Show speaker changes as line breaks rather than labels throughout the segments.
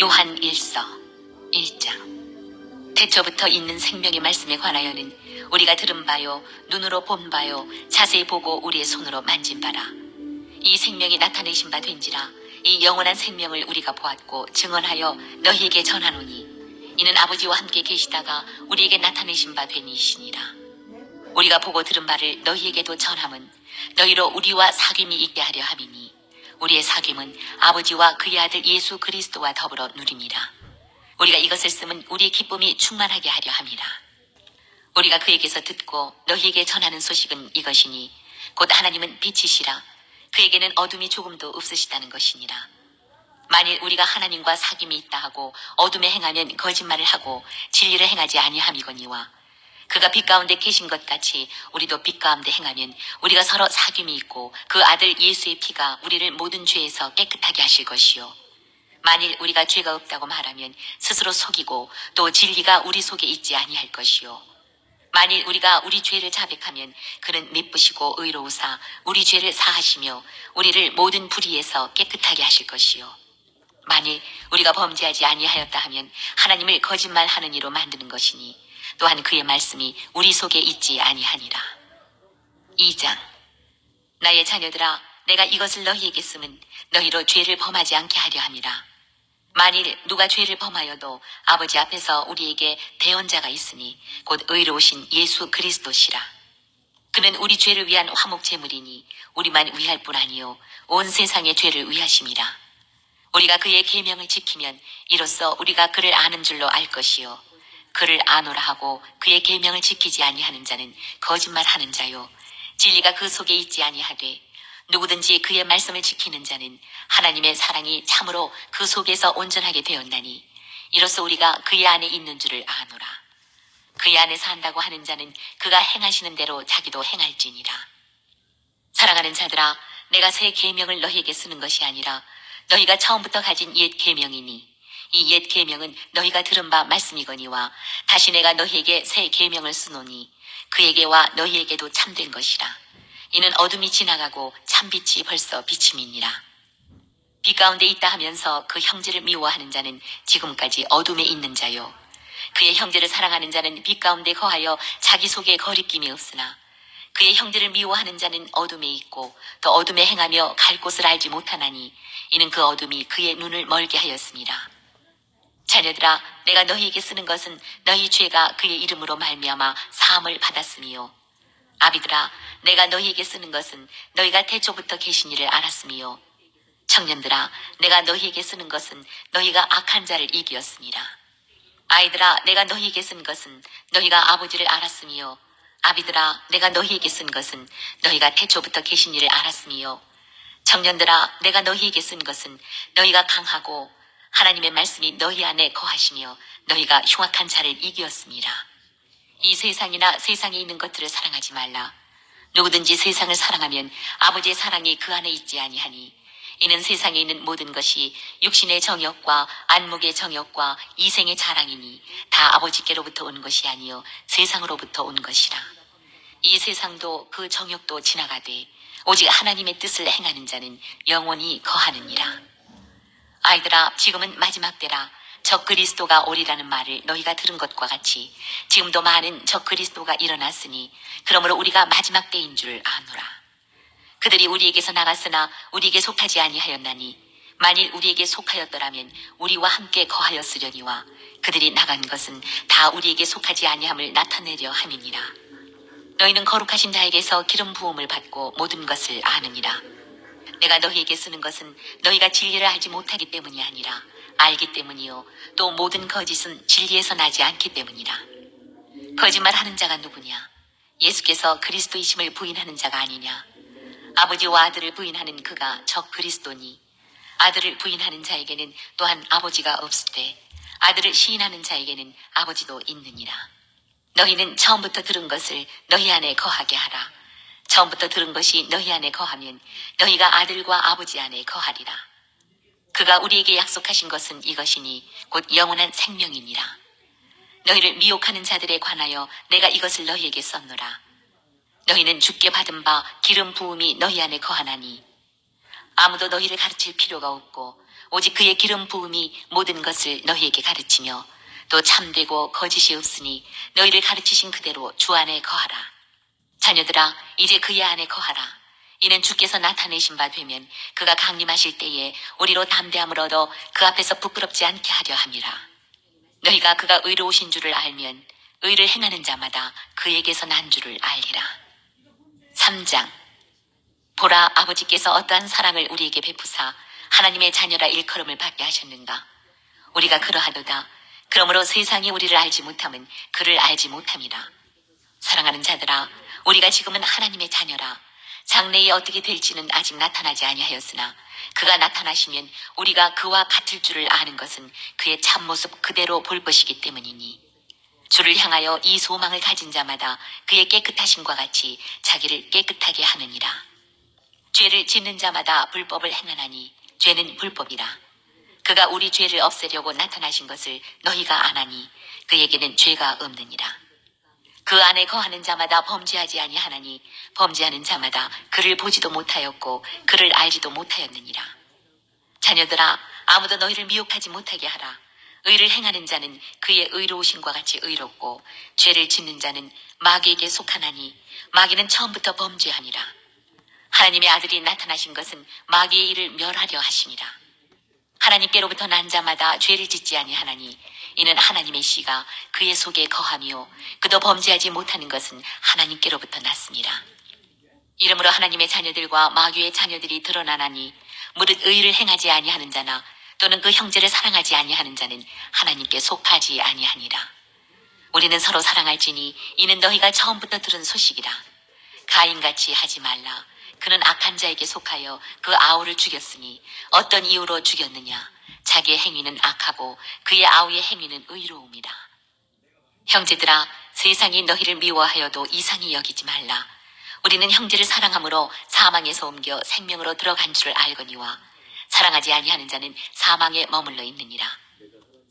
요한 1서 1장. 태초부터 있는 생명의 말씀에 관하여는 우리가 들은 바요, 눈으로 본 바요, 자세히 보고 우리의 손으로 만진 바라. 이 생명이 나타내신 바 된지라. 이 영원한 생명을 우리가 보았고 증언하여 너희에게 전하노니 이는 아버지와 함께 계시다가 우리에게 나타내신 바 된 이시니라. 우리가 보고 들은 바를 너희에게도 전함은 너희로 우리와 사귐이 있게 하려 함이니 우리의 사귐은 아버지와 그의 아들 예수 그리스도와 더불어 누림이라. 우리가 이것을 쓰면 우리의 기쁨이 충만하게 하려 함이라. 우리가 그에게서 듣고 너희에게 전하는 소식은 이것이니 곧 하나님은 빛이시라. 그에게는 어둠이 조금도 없으시다는 것이니라. 만일 우리가 하나님과 사귐이 있다 하고 어둠에 행하면 거짓말을 하고 진리를 행하지 아니함이거니와 그가 빛 가운데 계신 것 같이 우리도 빛 가운데 행하면 우리가 서로 사귐이 있고 그 아들 예수의 피가 우리를 모든 죄에서 깨끗하게 하실 것이요. 만일 우리가 죄가 없다고 말하면 스스로 속이고 또 진리가 우리 속에 있지 아니할 것이요. 만일 우리가 우리 죄를 자백하면 그는 미쁘시고 의로우사 우리 죄를 사하시며 우리를 모든 불의에서 깨끗하게 하실 것이요. 만일 우리가 범죄하지 아니하였다 하면 하나님을 거짓말하는 이로 만드는 것이니 또한 그의 말씀이 우리 속에 있지 아니하니라. 2장. 나의 자녀들아, 내가 이것을 너희에게 쓰면 너희로 죄를 범하지 않게 하려 함이라. 만일 누가 죄를 범하여도 아버지 앞에서 우리에게 대언자가 있으니 곧 의로우신 예수 그리스도시라. 그는 우리 죄를 위한 화목제물이니 우리만 위할 뿐 아니요 온 세상의 죄를 위하심이라. 우리가 그의 계명을 지키면 이로써 우리가 그를 아는 줄로 알 것이요. 그를 아노라 하고 그의 계명을 지키지 아니하는 자는 거짓말하는 자요 진리가 그 속에 있지 아니하되 누구든지 그의 말씀을 지키는 자는 하나님의 사랑이 참으로 그 속에서 온전하게 되었나니 이로써 우리가 그의 안에 있는 줄을 아노라. 그의 안에 산다고 하는 자는 그가 행하시는 대로 자기도 행할지니라. 사랑하는 자들아, 내가 새 계명을 너희에게 쓰는 것이 아니라 너희가 처음부터 가진 옛 계명이니 이 옛 계명은 너희가 들은 바 말씀이거니와 다시 내가 너희에게 새 계명을 쓰노니 그에게와 너희에게도 참된 것이라. 이는 어둠이 지나가고 참빛이 벌써 비침이니라. 빛 가운데 있다 하면서 그 형제를 미워하는 자는 지금까지 어둠에 있는 자요. 그의 형제를 사랑하는 자는 빛 가운데 거하여 자기 속에 거리낌이 없으나 그의 형제를 미워하는 자는 어둠에 있고 또 어둠에 행하며 갈 곳을 알지 못하나니 이는 그 어둠이 그의 눈을 멀게 하였습니다. 자녀들아, 내가 너희에게 쓰는 것은 너희 죄가 그의 이름으로 말미암아 사함을 받았음이요. 아비들아, 내가 너희에게 쓰는 것은 너희가 태초부터 계신 이를 알았음이요. 청년들아, 내가 너희에게 쓰는 것은 너희가 악한 자를 이기었습니다. 아이들아, 내가 너희에게 쓴 것은 너희가 아버지를 알았음이요. 아비들아, 내가 너희에게 쓴 것은 너희가 태초부터 계신 이를 알았음이요. 청년들아, 내가 너희에게 쓴 것은 너희가 강하고 하나님의 말씀이 너희 안에 거하시며 너희가 흉악한 자를 이기었습니다. 이 세상이나 세상에 있는 것들을 사랑하지 말라. 누구든지 세상을 사랑하면 아버지의 사랑이 그 안에 있지 아니하니 이는 세상에 있는 모든 것이 육신의 정욕과 안목의 정욕과 이생의 자랑이니 다 아버지께로부터 온 것이 아니요 세상으로부터 온 것이라. 이 세상도 그 정욕도 지나가되 오직 하나님의 뜻을 행하는 자는 영원히 거하느니라. 아이들아, 지금은 마지막 때라. 적 그리스도가 오리라는 말을 너희가 들은 것과 같이 지금도 많은 적 그리스도가 일어났으니 그러므로 우리가 마지막 때인 줄 아노라. 그들이 우리에게서 나갔으나 우리에게 속하지 아니하였나니 만일 우리에게 속하였더라면 우리와 함께 거하였으려니와 그들이 나간 것은 다 우리에게 속하지 아니함을 나타내려 함이니라. 너희는 거룩하신 자에게서 기름 부음을 받고 모든 것을 아느니라. 내가 너희에게 쓰는 것은 너희가 진리를 알지 못하기 때문이 아니라 알기 때문이요 또 모든 거짓은 진리에서 나지 않기 때문이라. 거짓말하는 자가 누구냐? 예수께서 그리스도이심을 부인하는 자가 아니냐? 아버지와 아들을 부인하는 그가 적 그리스도니 아들을 부인하는 자에게는 또한 아버지가 없으되 아들을 시인하는 자에게는 아버지도 있느니라. 너희는 처음부터 들은 것을 너희 안에 거하게 하라. 처음부터 들은 것이 너희 안에 거하면 너희가 아들과 아버지 안에 거하리라. 그가 우리에게 약속하신 것은 이것이니 곧 영원한 생명이니라. 너희를 미혹하는 자들에 관하여 내가 이것을 너희에게 썼노라. 너희는 주께 받은 바 기름 부음이 너희 안에 거하나니 아무도 너희를 가르칠 필요가 없고 오직 그의 기름 부음이 모든 것을 너희에게 가르치며 또 참되고 거짓이 없으니 너희를 가르치신 그대로 주 안에 거하라. 자녀들아, 이제 그의 안에 거하라. 이는 주께서 나타내신 바 되면 그가 강림하실 때에 우리로 담대함을 얻어 그 앞에서 부끄럽지 않게 하려 함이라. 너희가 그가 의로우신 줄을 알면 의를 행하는 자마다 그에게서 난 줄을 알리라. 3장. 보라, 아버지께서 어떠한 사랑을 우리에게 베푸사 하나님의 자녀라 일컬음을 받게 하셨는가. 우리가 그러하도다. 그러므로 세상이 우리를 알지 못함은 그를 알지 못함이라. 사랑하는 자들아, 우리가 지금은 하나님의 자녀라. 장래에 어떻게 될지는 아직 나타나지 아니하였으나 그가 나타나시면 우리가 그와 같을 줄을 아는 것은 그의 참모습 그대로 볼 것이기 때문이니, 주를 향하여 이 소망을 가진 자마다 그의 깨끗하심과 같이 자기를 깨끗하게 하느니라. 죄를 짓는 자마다 불법을 행하나니 죄는 불법이라. 그가 우리 죄를 없애려고 나타나신 것을 너희가 아나니 그에게는 죄가 없느니라. 그 안에 거하는 자마다 범죄하지 아니하나니 범죄하는 자마다 그를 보지도 못하였고 그를 알지도 못하였느니라. 자녀들아, 아무도 너희를 미혹하지 못하게 하라. 의를 행하는 자는 그의 의로우심과 같이 의롭고 죄를 짓는 자는 마귀에게 속하나니 마귀는 처음부터 범죄하니라. 하나님의 아들이 나타나신 것은 마귀의 일을 멸하려 하심이라. 하나님께로부터 난 자마다 죄를 짓지 아니하나니 이는 하나님의 씨가 그의 속에 거하며 그도 범죄하지 못하는 것은 하나님께로부터 났습니다. 이러므로 하나님의 자녀들과 마귀의 자녀들이 드러나나니 무릇 의를 행하지 아니하는 자나 또는 그 형제를 사랑하지 아니하는 자는 하나님께 속하지 아니하니라. 우리는 서로 사랑할지니 이는 너희가 처음부터 들은 소식이라. 가인같이 하지 말라. 그는 악한 자에게 속하여 그 아우를 죽였으니 어떤 이유로 죽였느냐. 자기의 행위는 악하고 그의 아우의 행위는 의로움이라. 형제들아, 세상이 너희를 미워하여도 이상히 여기지 말라. 우리는 형제를 사랑함으로 사망에서 옮겨 생명으로 들어간 줄을 알거니와 사랑하지 아니하는 자는 사망에 머물러 있느니라.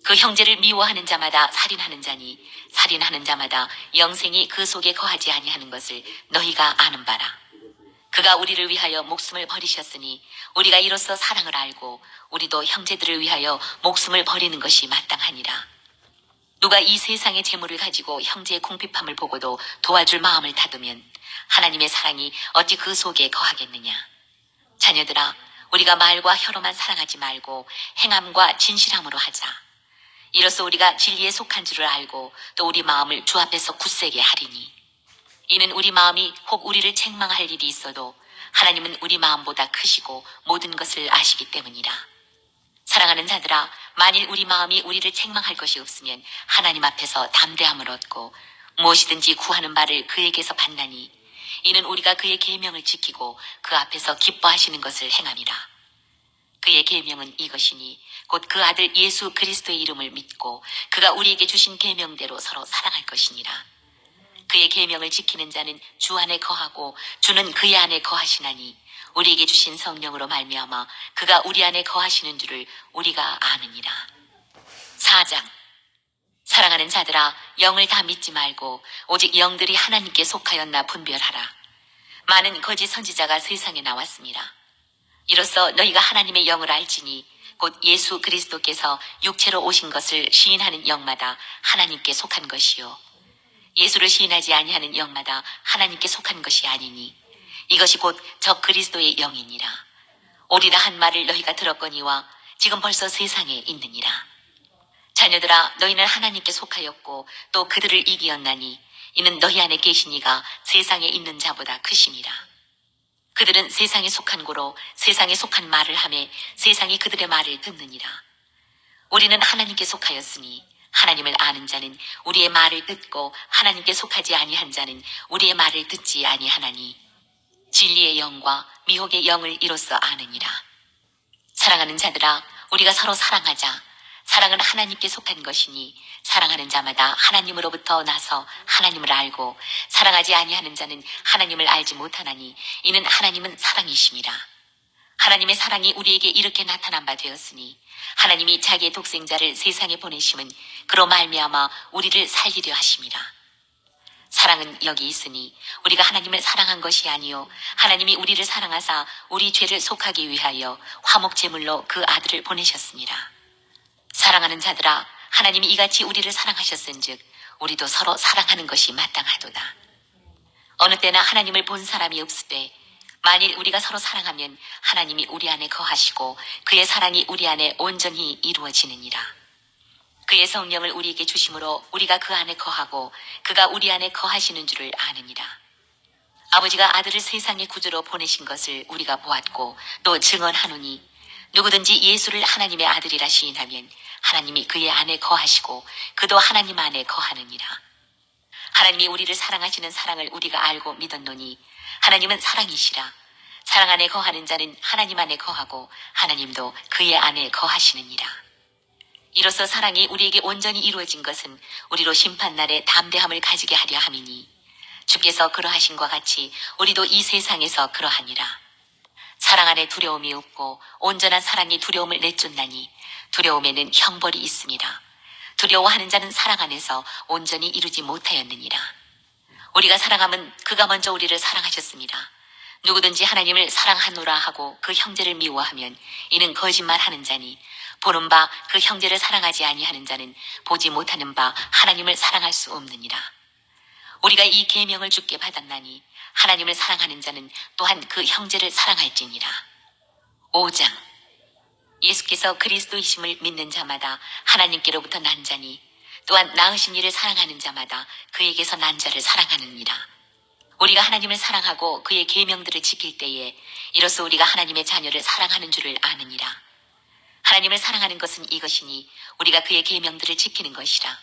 그 형제를 미워하는 자마다 살인하는 자니 살인하는 자마다 영생이 그 속에 거하지 아니하는 것을 너희가 아는 바라. 그가 우리를 위하여 목숨을 버리셨으니 우리가 이로써 사랑을 알고 우리도 형제들을 위하여 목숨을 버리는 것이 마땅하니라. 누가 이 세상의 재물을 가지고 형제의 궁핍함을 보고도 도와줄 마음을 닫으면 하나님의 사랑이 어찌 그 속에 거하겠느냐. 자녀들아, 우리가 말과 혀로만 사랑하지 말고 행함과 진실함으로 하자. 이로써 우리가 진리에 속한 줄을 알고 또 우리 마음을 주 앞에서 굳세게 하리니, 이는 우리 마음이 혹 우리를 책망할 일이 있어도 하나님은 우리 마음보다 크시고 모든 것을 아시기 때문이라. 사랑하는 자들아, 만일 우리 마음이 우리를 책망할 것이 없으면 하나님 앞에서 담대함을 얻고 무엇이든지 구하는 바를 그에게서 받나니, 이는 우리가 그의 계명을 지키고 그 앞에서 기뻐하시는 것을 행함이라. 그의 계명은 이것이니 곧 그 아들 예수 그리스도의 이름을 믿고 그가 우리에게 주신 계명대로 서로 사랑할 것이니라. 그의 계명을 지키는 자는 주 안에 거하고 주는 그의 안에 거하시나니 우리에게 주신 성령으로 말미암아 그가 우리 안에 거하시는 줄을 우리가 아느니라. 4장. 사랑하는 자들아, 영을 다 믿지 말고 오직 영들이 하나님께 속하였나 분별하라. 많은 거짓 선지자가 세상에 나왔습니다. 이로써 너희가 하나님의 영을 알지니 곧 예수 그리스도께서 육체로 오신 것을 시인하는 영마다 하나님께 속한 것이요, 예수를 시인하지 아니하는 영마다 하나님께 속한 것이 아니니 이것이 곧 저 그리스도의 영이니라. 오리라 한 말을 너희가 들었거니와 지금 벌써 세상에 있느니라. 자녀들아, 너희는 하나님께 속하였고 또 그들을 이기었나니 이는 너희 안에 계신 이가 세상에 있는 자보다 크심이라. 그들은 세상에 속한 고로 세상에 속한 말을 하매 세상이 그들의 말을 듣느니라. 우리는 하나님께 속하였으니 하나님을 아는 자는 우리의 말을 듣고 하나님께 속하지 아니한 자는 우리의 말을 듣지 아니하나니 진리의 영과 미혹의 영을 이로써 아느니라. 사랑하는 자들아, 우리가 서로 사랑하자. 사랑은 하나님께 속한 것이니 사랑하는 자마다 하나님으로부터 나서 하나님을 알고 사랑하지 아니하는 자는 하나님을 알지 못하나니 이는 하나님은 사랑이심이라. 하나님의 사랑이 우리에게 이렇게 나타난 바 되었으니 하나님이 자기의 독생자를 세상에 보내심은 그로 말미암아 우리를 살리려 하심이라. 사랑은 여기 있으니 우리가 하나님을 사랑한 것이 아니요 하나님이 우리를 사랑하사 우리 죄를 속하기 위하여 화목제물로 그 아들을 보내셨습니다. 사랑하는 자들아, 하나님이 이같이 우리를 사랑하셨은즉 우리도 서로 사랑하는 것이 마땅하도다. 어느 때나 하나님을 본 사람이 없으되 만일 우리가 서로 사랑하면 하나님이 우리 안에 거하시고 그의 사랑이 우리 안에 온전히 이루어지느니라. 그의 성령을 우리에게 주심으로 우리가 그 안에 거하고 그가 우리 안에 거하시는 줄을 아느니라. 아버지가 아들을 세상의 구주로 보내신 것을 우리가 보았고 또 증언하노니 누구든지 예수를 하나님의 아들이라 시인하면 하나님이 그의 안에 거하시고 그도 하나님 안에 거하느니라. 하나님이 우리를 사랑하시는 사랑을 우리가 알고 믿었노니 하나님은 사랑이시라. 사랑 안에 거하는 자는 하나님 안에 거하고 하나님도 그의 안에 거하시느니라. 이로써 사랑이 우리에게 온전히 이루어진 것은 우리로 심판날에 담대함을 가지게 하려 함이니 주께서 그러하신과 같이 우리도 이 세상에서 그러하니라. 사랑 안에 두려움이 없고 온전한 사랑이 두려움을 내쫓나니 두려움에는 형벌이 있습니다. 두려워하는 자는 사랑 안에서 온전히 이루지 못하였느니라. 우리가 사랑함은 그가 먼저 우리를 사랑하셨습니다. 누구든지 하나님을 사랑하노라 하고 그 형제를 미워하면 이는 거짓말하는 자니 보는 바 그 형제를 사랑하지 아니하는 자는 보지 못하는 바 하나님을 사랑할 수 없느니라. 우리가 이 계명을 주께 받았나니 하나님을 사랑하는 자는 또한 그 형제를 사랑할지니라. 5장. 예수께서 그리스도이심을 믿는 자마다 하나님께로부터 난 자니 또한 낳으신 이를 사랑하는 자마다 그에게서 난 자를 사랑하느니라. 우리가 하나님을 사랑하고 그의 계명들을 지킬 때에 이로써 우리가 하나님의 자녀를 사랑하는 줄을 아느니라. 하나님을 사랑하는 것은 이것이니 우리가 그의 계명들을 지키는 것이라.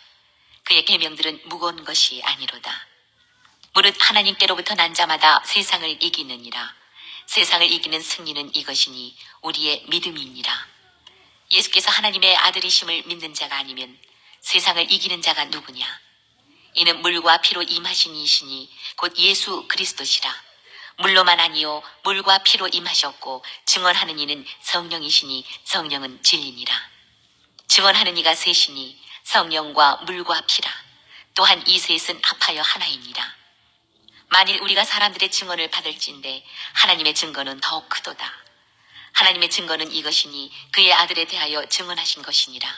그의 계명들은 무거운 것이 아니로다. 무릇 하나님께로부터 난 자마다 세상을 이기느니라. 세상을 이기는 승리는 이것이니 우리의 믿음이니라. 예수께서 하나님의 아들이심을 믿는 자가 아니면 세상을 이기는 자가 누구냐? 이는 물과 피로 임하신 이시니 곧 예수 그리스도시라. 물로만 아니요 물과 피로 임하셨고 증언하는 이는 성령이시니 성령은 진리니라. 증언하는 이가 셋이니 성령과 물과 피라. 또한 이 셋은 합하여 하나이니라. 만일 우리가 사람들의 증언을 받을진대 하나님의 증거는 더욱 크도다. 하나님의 증거는 이것이니 그의 아들에 대하여 증언하신 것이니라.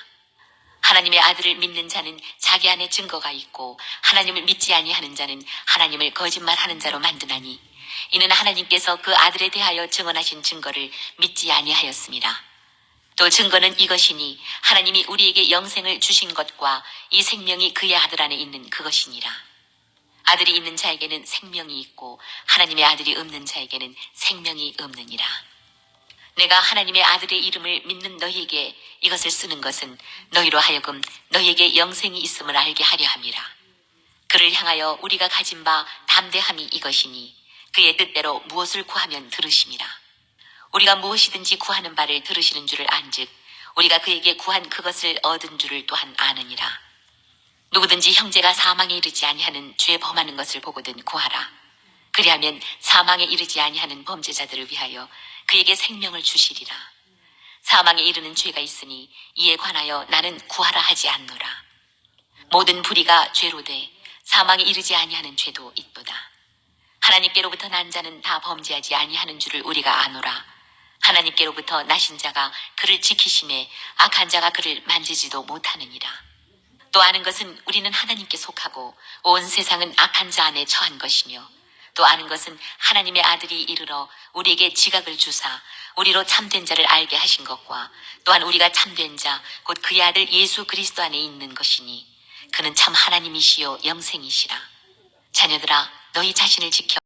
하나님의 아들을 믿는 자는 자기 안에 증거가 있고 하나님을 믿지 아니하는 자는 하나님을 거짓말하는 자로 만드나니 이는 하나님께서 그 아들에 대하여 증언하신 증거를 믿지 아니하였습니다. 또 증거는 이것이니 하나님이 우리에게 영생을 주신 것과 이 생명이 그의 아들 안에 있는 그것이니라. 아들이 있는 자에게는 생명이 있고 하나님의 아들이 없는 자에게는 생명이 없느니라. 내가 하나님의 아들의 이름을 믿는 너희에게 이것을 쓰는 것은 너희로 하여금 너희에게 영생이 있음을 알게 하려 함이라. 그를 향하여 우리가 가진 바 담대함이 이것이니 그의 뜻대로 무엇을 구하면 들으심이라. 우리가 무엇이든지 구하는 바를 들으시는 줄을 안즉 우리가 그에게 구한 그것을 얻은 줄을 또한 아느니라. 누구든지 형제가 사망에 이르지 아니하는 죄 범하는 것을 보거든 구하라. 그리하면 사망에 이르지 아니하는 범죄자들을 위하여 그에게 생명을 주시리라. 사망에 이르는 죄가 있으니 이에 관하여 나는 구하라 하지 않노라. 모든 불의가 죄로 돼 사망에 이르지 아니하는 죄도 있도다. 하나님께로부터 난 자는 다 범죄하지 아니하는 줄을 우리가 아노라. 하나님께로부터 나신 자가 그를 지키심에 악한 자가 그를 만지지도 못하느니라. 또 아는 것은 우리는 하나님께 속하고 온 세상은 악한 자 안에 처한 것이며 또 아는 것은 하나님의 아들이 이르러 우리에게 지각을 주사 우리로 참된 자를 알게 하신 것과 또한 우리가 참된 자 곧 그의 아들 예수 그리스도 안에 있는 것이니 그는 참 하나님이시요 영생이시라. 자녀들아 너희 자신을 지켜